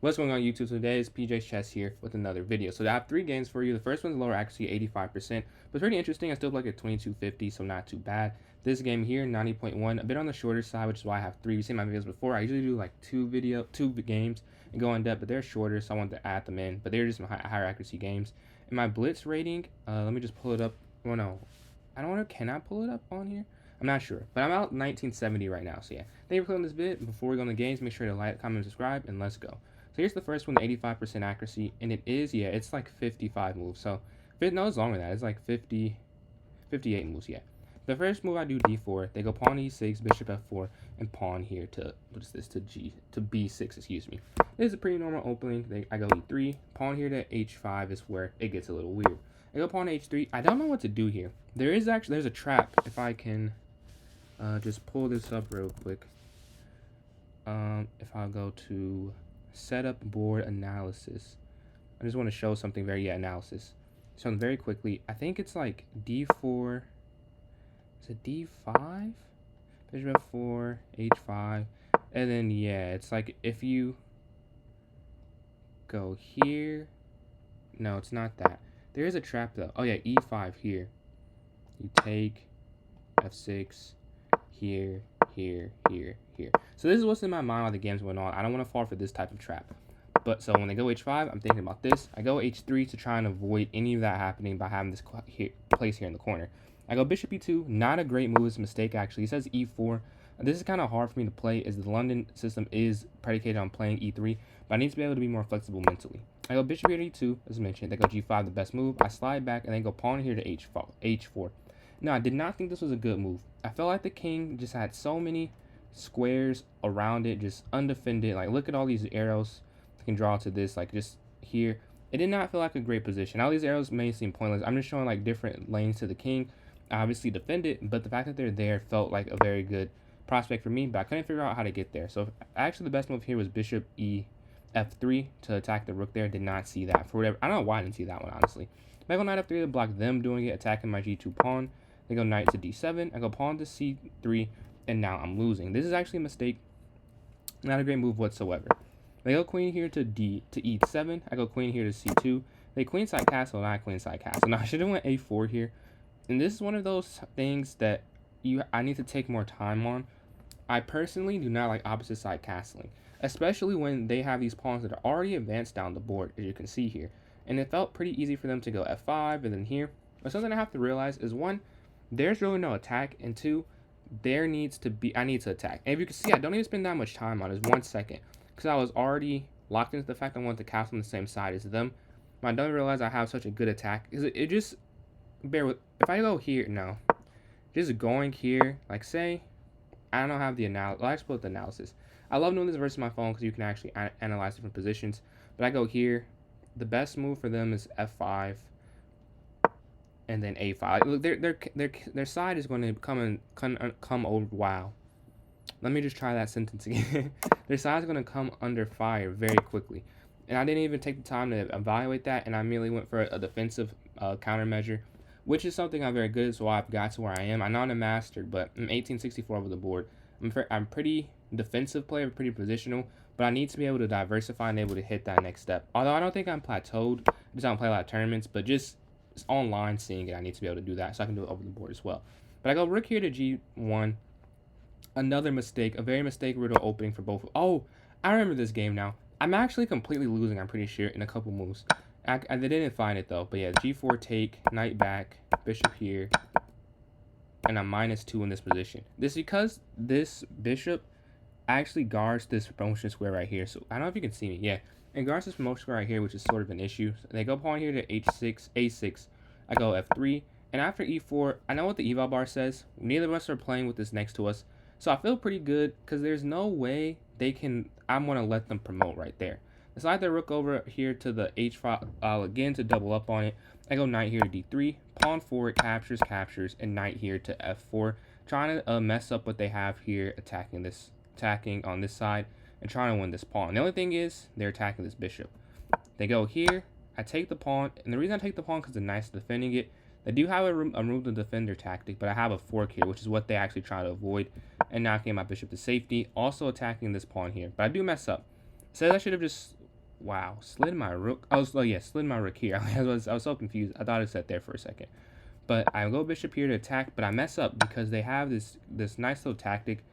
What's going on YouTube? Today is PJ's Chess here with another video. So I have three games for you. The first one's lower accuracy, 85%, but it's pretty interesting. I still play like a 2250, so not too bad. This game here, 90.1, a bit on the shorter side, which is why I have three. You've seen my videos before. I usually do like two games and go in depth, but they're shorter, so I wanted to add them in. But they're just my higher accuracy games. And my blitz rating, let me just pull it up. Well, no, I don't know. Can I pull it up on here? I'm not sure, but I'm out 1970 right now. So yeah, thank you for clicking this vid. Before we go on the games, make sure to like, comment, and subscribe, and let's go. So here's the first one, the 85% accuracy, and it is, yeah, it's like 55 moves. So, no, it's longer than that. It's like 58 moves, yeah. The first move I do d4, they go pawn e6, bishop f4, and pawn here to, what is this, to b6, excuse me. This is a pretty normal opening. I go e3, pawn here to h5 is where it gets a little weird. I go pawn h3. I don't know what to do here. There's a trap, if I can just pull this up real quick. If I go to setup board analysis, I just want to show something analysis. So very quickly, I think it's like d4, is it d5? Bishop f4, h5, and then yeah, it's like if you go here, no, it's not that. There is a trap though. Oh yeah, e5 here. You take f6 here, here, here, here. So this is what's in my mind while the game's going on. I don't want to fall for this type of trap. But so when they go h5, I'm thinking about this. I go h3 to try and avoid any of that happening by having this place here in the corner. I go bishop e2, not a great move. It's a mistake actually. He says e4. This is kind of hard for me to play as the London system is predicated on playing e3, but I need to be able to be more flexible mentally. I go bishop here to e2, as mentioned. They go g5, the best move. I slide back and then go pawn here to h4. No, I did not think this was a good move. I felt like the king just had so many squares around it, just undefended. Like, look at all these arrows I can draw to this, like just here. It did not feel like a great position. All these arrows may seem pointless. I'm just showing like different lanes to the king. I obviously defend it, but the fact that they're there felt like a very good prospect for me, but I couldn't figure out how to get there. So actually the best move here was bishop e f3 to attack the rook there. Did not see that for whatever. I don't know why I didn't see that one, honestly. If I go knight f3 to block them doing it, attacking my g2 pawn. They go knight to d7. I go pawn to c3, and now I'm losing. This is actually a mistake. Not a great move whatsoever. They go queen here to e7. I go queen here to c2. They queenside castle, not queenside castle. Now I should have went a4 here. And this is one of those things that I need to take more time on. I personally do not like opposite side castling, especially when they have these pawns that are already advanced down the board, as you can see here. And it felt pretty easy for them to go f5 and then here. But something I have to realize is, one, there's really no attack, and two, I need to attack. And if you can see, I don't even spend that much time on it. It's 1 second, because I was already locked into the fact I want to castle on the same side as them. But I don't realize I have such a good attack. It just, bear with, if I go here, no, just going here, like say, I don't have the analysis. Well, I explode the analysis. I love doing this versus my phone because you can actually analyze different positions. But I go here. The best move for them is f5. And then a5. Look, their side is going to come over. Wow. Let me just try that sentence again. Their side is going to come under fire very quickly, and I didn't even take the time to evaluate that, and I merely went for a defensive countermeasure, which is something I'm very good at. So I've got to where I am. I'm not a master, but I'm 1864 over the board. I'm pretty defensive player, pretty positional, but I need to be able to diversify and able to hit that next step. Although I don't think I'm plateaued, I just don't play a lot of tournaments, but just online seeing it, I need to be able to do that so I can do it over the board as well. But I go rook here to g1. Another mistake, a very mistake riddle opening for both. Oh, I remember this game now. I'm actually completely losing, I'm pretty sure, in a couple moves. I didn't find it though, but yeah, g4 take, knight back, bishop here, and I'm -2 in this position. This is because this bishop actually guards this promotion square right here. So I don't know if you can see me. Yeah, and guards this promotion square right here, which is sort of an issue. So they go pawn here to h6, a6. I go f3, and after e4, I know what the eval bar says. Neither of us are playing with this next to us, so I feel pretty good because there's no way I'm gonna let them promote right there. I slide the rook over here to the h5 again to double up on it. I go knight here to d3, pawn forward, captures, and knight here to f4, trying to mess up what they have here, attacking on this side and trying to win this pawn. The only thing is they're attacking this bishop. They go here. I take the pawn, and the reason I take the pawn because the knight's defending it. They do have a room to defender tactic, but I have a fork here, which is what they actually try to avoid, and knocking my bishop to safety, also attacking this pawn here. But I do mess up. Says I should have just Wow, slid my rook. Oh yeah, slid my rook here. I was so confused. I thought it sat there for a second. But I go bishop here to attack, but I mess up because they have this nice little tactic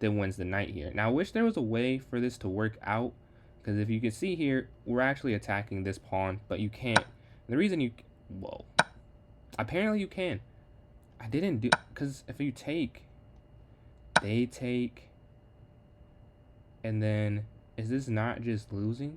that wins the knight here. Now I wish there was a way for this to work out, because if you can see here, we're actually attacking this pawn, but you can't. The reason you, whoa, apparently you can. I didn't do, because if you take, they take, and then is this not just losing?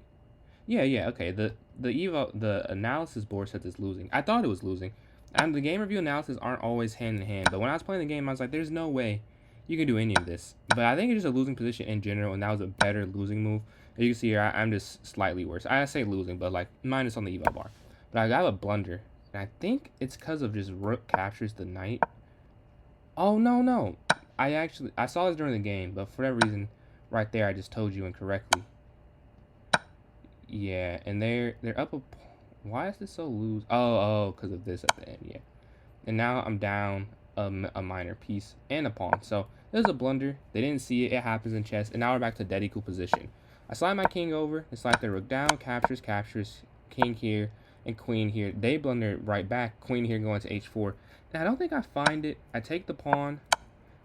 Yeah, okay. The analysis board says it's losing. I thought it was losing. And the game review analysis aren't always hand in hand. But when I was playing the game, I was like, there's no way you can do any of this. But I think it's just a losing position in general, and that was a better losing move. As you can see here, I'm just slightly worse. I say losing, but like minus on the eval bar. But I got a blunder, and I think it's because of just rook captures the knight. Oh no. I saw this during the game, but for that reason, right there, I just told you incorrectly. Yeah, and they're up a. Why is this so loose? Oh, because of this at the end. Yeah, and now I'm down a minor piece and a pawn. So there's a blunder. They didn't see it. It happens in chess, and now we're back to dead equal position. I slide my king over. They slide their rook down. Captures. King here and queen here. They blunder right back. Queen here going to h4. And I don't think I find it. I take the pawn,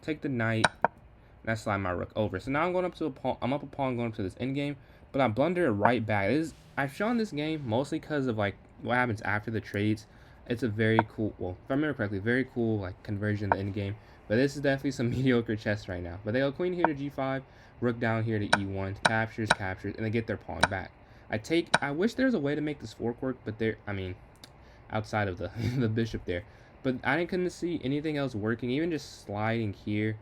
take the knight, and I slide my rook over. So now I'm going up to a pawn. I'm up a pawn going up to this endgame, but I blunder it right back. I've shown this game mostly because of like what happens after the trades. It's a very cool, well, if I remember correctly, very cool like conversion in the endgame. But this is definitely some mediocre chess right now. But they go queen here to g5, rook down here to e1, captures, and they get their pawn back. I wish there was a way to make this fork work, but outside of the the bishop there. But I couldn't see anything else working, even just sliding here.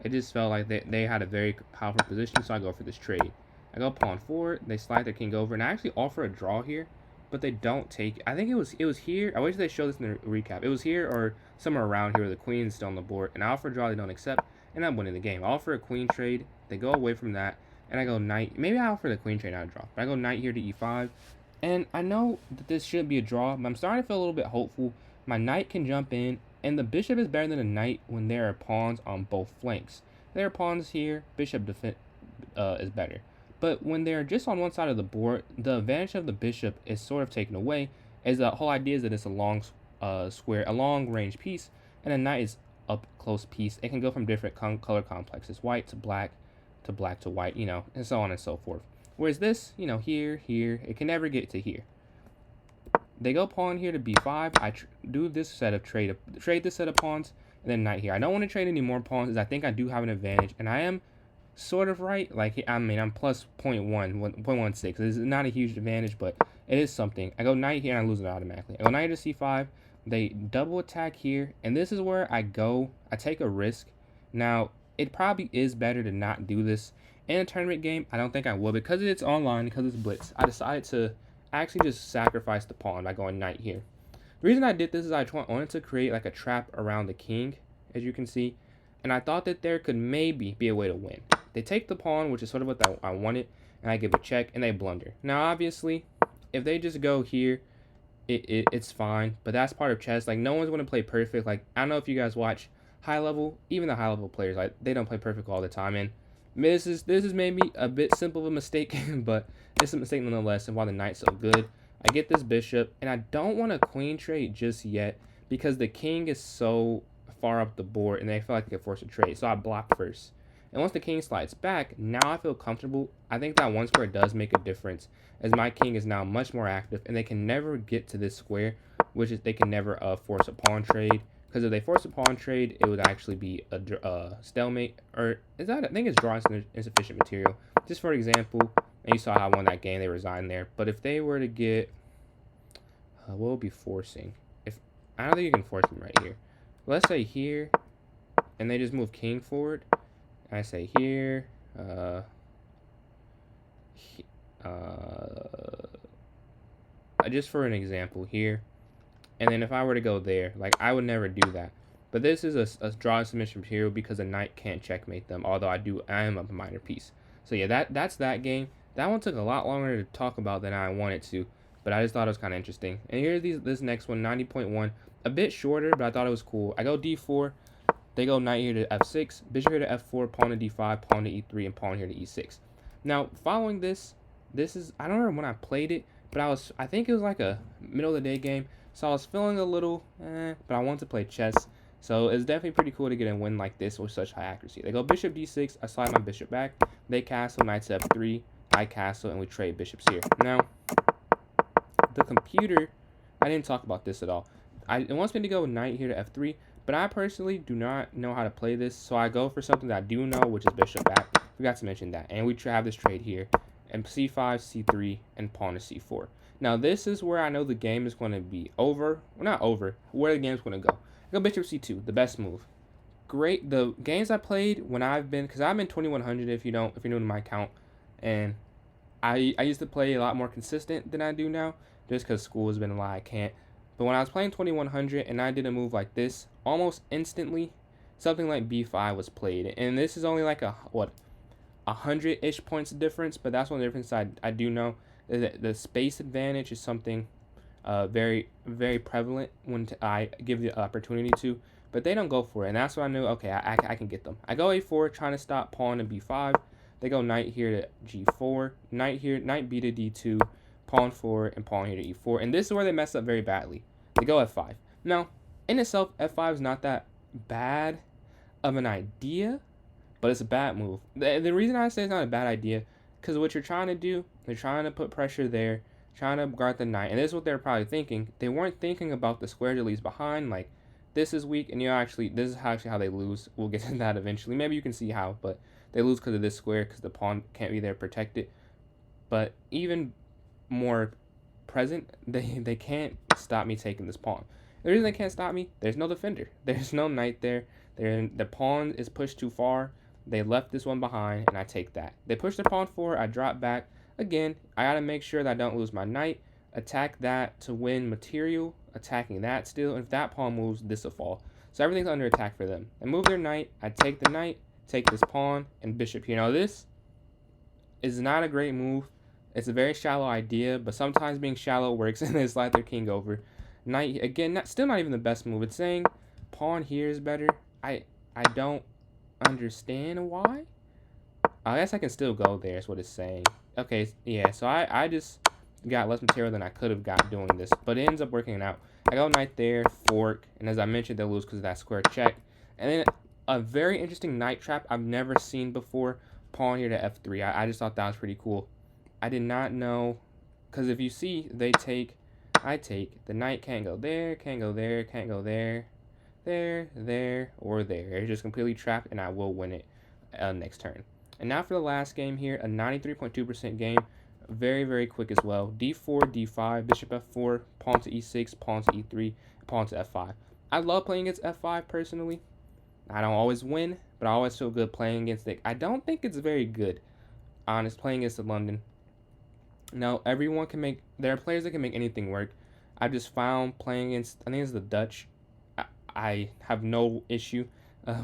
It just felt like they had a very powerful position, so I go for this trade. I go pawn forward, they slide their king over, and I actually offer a draw here, but they don't take it. I think it was here. I wish they showed this in the recap. It was here or somewhere around here where the queen's still on the board, and I offer a draw they don't accept, and I'm winning the game. I offer a queen trade, they go away from that, and I go knight. Maybe I offer the queen trade, not a draw. But I go knight here to e5, and I know that this should be a draw, but I'm starting to feel a little bit hopeful. My knight can jump in, and the bishop is better than a knight when there are pawns on both flanks. There are pawns here, bishop is better. But when they're just on one side of the board, the advantage of the bishop is sort of taken away, as the whole idea is that it's a long square, a long range piece, and a knight is up close piece. It can go from different color complexes, white to black to white, and so on and so forth. Whereas this, here, it can never get to here. They go pawn here to b5. I do this set of trade this set of pawns, and then knight here. I don't want to trade any more pawns, as I think I do have an advantage, and I am sort of right. Like, I mean, I'm plus 0.16. This is not a huge advantage, but it is something. I go knight here, and I lose it automatically. I go knight to c5. They double attack here, and this is where I take a risk. Now, it probably is better to not do this in a tournament game. I don't think I will, because it's online, because it's blitz. I decided to actually just sacrifice the pawn by going knight here. The reason I did this is I wanted to create like a trap around the king, as you can see, and I thought that there could maybe be a way to win. They take the pawn, which is sort of what I wanted, and I give a check, and they blunder. Now, obviously, if they just go here, it's fine, but that's part of chess. Like, no one's going to play perfect. Like, I don't know if you guys watch high level, even the high level players, like, they don't play perfect all the time, and this is maybe a bit simple of a mistake, but it's a mistake nonetheless. And while the knight's so good, I get this bishop, and I don't want a queen trade just yet because the king is so far up the board, and they feel like they can force a trade. So I block first, and once the king slides back, now I feel comfortable. I think that one square does make a difference, as my king is now much more active, and they can never get to this square, which is they can never force a pawn trade. Because if they force a pawn trade, it would actually be a stalemate. Or is that? I think it's drawing insufficient material. Just for example, and you saw how I won that game. They resigned there. But if they were to get, what would be forcing? If I don't think you can force them right here. Let's say here, and they just move king forward. And I say here, just for an example here. And then if I were to go there, like, I would never do that. But this is a draw submission material because a knight can't checkmate them, although I am a minor piece. So yeah, that's that game. That one took a lot longer to talk about than I wanted to, but I just thought it was kind of interesting. And here's this next one, 90.1. A bit shorter, but I thought it was cool. I go d4. They go knight here to f6, bishop here to f4, pawn to d5, pawn to e3, and pawn here to e6. Now, following this, This is, I don't remember when I played it, but I think it was like a middle of the day game. So I was feeling a little, but I wanted to play chess. So it's definitely pretty cool to get a win like this with such high accuracy. They go bishop d6, I slide my bishop back. They castle, knight to f3, I castle, and we trade bishops here. Now, the computer, I didn't talk about this at all. It wants me to go knight here to f3, but I personally do not know how to play this, so I go for something that I do know, which is bishop back. Forgot to mention that. And we have this trade here, and c5, c3, and pawn to c4. Now, this is where I know the game is going to be over. Well, not over. Where the game's going to go. I go bishop c2, the best move. Great. The games I played when I've been, because I'm in 2100 if you're new to my account, and I used to play a lot more consistent than I do now, just because school has been a lot. I can't. But when I was playing 2100 and I did a move like this, almost instantly, something like b5 was played, and this is only like a 100-ish points difference. But that's one difference I do know. The space advantage is something very very prevalent when I give the opportunity to, but they don't go for it, and that's why I knew. Okay, I can get them. I go a4, trying to stop pawn and b5. They go knight here to g4, knight here, knight b to d2, pawn 4, and pawn here to e4. And this is where they mess up very badly. They go f5. Now, in itself, f5 is not that bad of an idea, but it's a bad move. The reason I say it's not a bad idea, because what you're trying to do, they're trying to put pressure there, trying to guard the knight, and this is what they're probably thinking. They weren't thinking about the square that leaves behind, like, this is weak, and this is actually how they lose. We'll get to that eventually. Maybe you can see how, but they lose because of this square, because the pawn can't be there protected. But even more present, they can't stop me taking this pawn. The reason they can't stop me, there's no defender. There's no knight there. The pawn is pushed too far. They left this one behind, and I take that. They push the pawn forward. I drop back. Again, I got to make sure that I don't lose my knight. Attack that to win material. Attacking that still. And if that pawn moves, this will fall. So everything's under attack for them. I move their knight. I take the knight, take this pawn, and bishop here. Now this is not a great move. It's a very shallow idea, but sometimes being shallow works, and they slide their king over. Knight, again, still not even the best move. It's saying pawn here is better. I don't understand why. I guess I can still go there, is what it's saying. Okay, yeah, so I just got less material than I could have got doing this, but it ends up working out. I go knight there, fork, and as I mentioned, they'll lose because of that square check. And then a very interesting knight trap I've never seen before, pawn here to f3. I just thought that was pretty cool. I did not know, because if you see, I take, the knight can't go there, can't go there, can't go there, there, or there. It's just completely trapped, and I will win it next turn. And now for the last game here, a 93.2% game. Very, very quick as well. d4, d5, bishop f4, pawn to e6, pawn to e3, pawn to f5. I love playing against f5 personally. I don't always win, but I always feel good playing against it. I don't think it's very good, honest, playing against the London. Now, everyone can make, there are players that can make anything work. I've just found playing against, I think it's the Dutch, I have no issue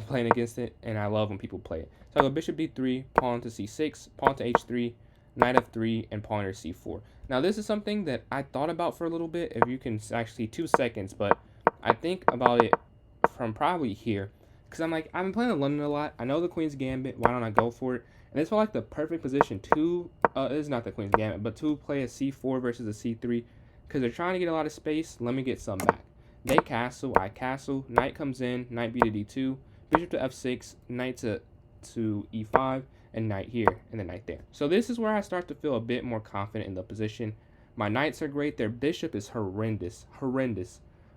playing against it, and I love when people play it. So I go bishop d3, pawn to c6, pawn to h3, knight f3, and pawn to c4. Now this is something that I thought about for a little bit, if you can actually 2 seconds, but I think about it from probably here. Because I'm like, I've been playing the London a lot. I know the Queen's Gambit, why don't I go for it? And this felt like the perfect position to, this is not the Queen's Gambit, but to play a c4 versus a c3. Because they're trying to get a lot of space, let me get some back. They castle, I castle, knight comes in, knight b to d2, bishop to f6, knight to e5, and knight here, and then knight there. So this is where I start to feel a bit more confident in the position. My knights are great, their bishop is horrendous.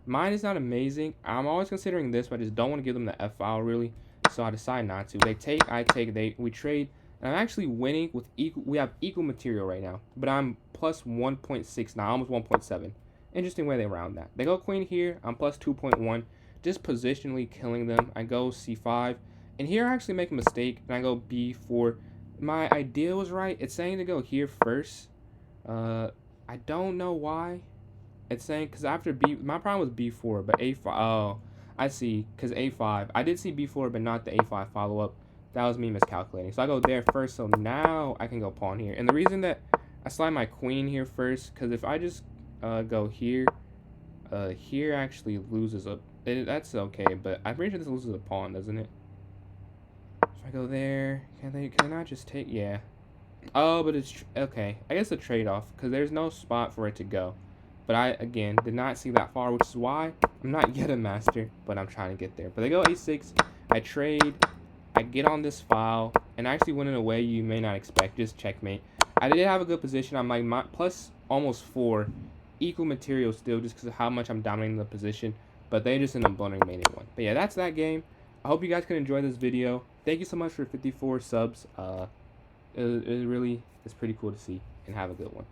Mine is not amazing. I'm always considering this, but I just don't want to give them the f file really, so I decide not to. They take, I take, we trade, and I'm actually winning with equal, we have equal material right now, but I'm plus 1.6 now, almost 1.7. Interesting way they round that. They go queen here, I'm plus 2.1, just positionally killing them. I go c5, and here I actually make a mistake, and I go b4. My idea was right. It's saying to go here first. I don't know why. It's saying, because after b, my problem was b4, but a5, oh, I see, because a5. I did see b4, but not the a5 follow-up. That was me miscalculating. So I go there first, so now I can go pawn here. And the reason that I slide my queen here first, because if I just go here, here actually loses a, that's okay, but I'm pretty sure this loses a pawn, doesn't it? If I go there, can they not just take, yeah. Oh, but it's okay. I guess a trade-off because there's no spot for it to go. But I again did not see that far, which is why I'm not yet a master, but I'm trying to get there. But they go a6. I trade. I get on this file and I actually win in a way you may not expect. Just checkmate. I did have a good position. I'm like plus almost 4, equal material still, just because of how much I'm dominating the position. But they just end up blundering mate in 1. But yeah, that's that game. I hope you guys can enjoy this video. Thank you so much for 54 subs. It really is pretty cool to see, and have a good one.